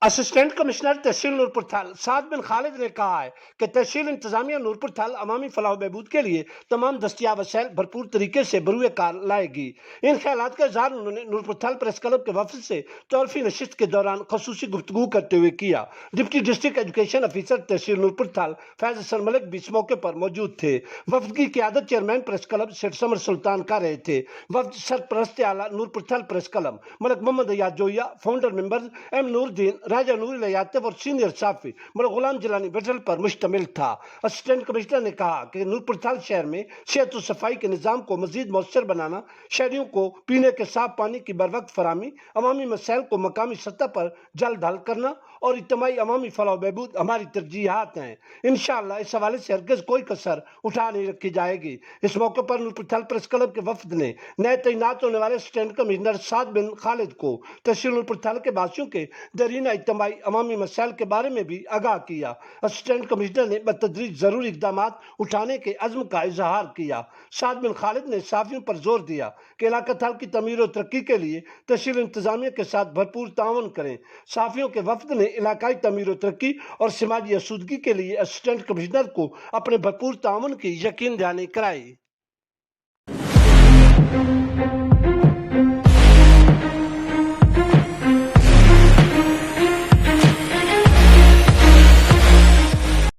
Assistant commissioner تحصیل نورپور تھل سعد بن خالد نے کہا ہے کہ تحصیل انتظامیہ نورپور تھل عوامی فلاح و بہبود کے لیے تمام دستیاب وسائل بھرپور طریقے سے بروئے کار لائے گی۔ ان خیالات کا اظہار انہوں نے نورپور تھل پریس کلب کے وفد سے تعارفی نشست کے دوران خصوصی گفتگو کرتے ہوئے کیا۔ ڈپٹی ڈسٹرکٹ ایجوکیشن افیسر تحصیل نورپور تھل فیض حسن ملک بھی اس موقع پر موجود تھے۔ وفد کی قیادت چیئرمین پریس کلب سیٹ سمر سلطان کر رہے تھے۔ وفد سرپرست اعلیٰ نورپور تھل پریس کلب ملک محمد ایاز جویا، فاؤنڈر ممبر ایم نور الدین، راجہ نور الیاتف اور سینئر صحافی ملک غلام جیلانی بٹل پر مشتمل تھا۔ اسسٹنٹ کمشنر نے کہا کہ نورپور تھل شہر میں صحت و صفائی کے نظام کو مزید مؤثر بنانا، شہریوں کو پینے کے صاف پانی کی بروقت فراہمی، عوامی مسائل کو مقامی سطح پر جلد حل کرنا اور اجتماعی عوامی فلاح و بہبود ہماری ترجیحات ہیں۔ انشاءاللہ اس حوالے سے ہرگز کوئی کسر اٹھا نہیں رکھی جائے گی۔ اس موقع پر نورپور تھل پریس کلب کے وفد نے نئے تعینات ہونے والے اسسٹنٹ کمشنر سعد بن خالد کو تحصیل نورپور تھل کے باشیوں کے دیرینہ اجتماعی عوامی مسائل کے بارے میں بھی آگاہ کیا۔ اسسٹنٹ کمشنر نے بتدریج ضروری اقدامات اٹھانے کے عزم کا اظہار کیا۔ سعد بن خالد نے صحافیوں پر زور دیا کہ علاقہ تھل کی تعمیر و ترقی کے لیے تحصیل انتظامیہ کے ساتھ بھرپور تعاون کریں۔ صحافیوں کے وفد نے علاقائی تعمیر و ترقی اور سماجی آسودگی کے لیے اسسٹنٹ کمشنر کو اپنے بھرپور تعاون کی یقین دہانی کرائی۔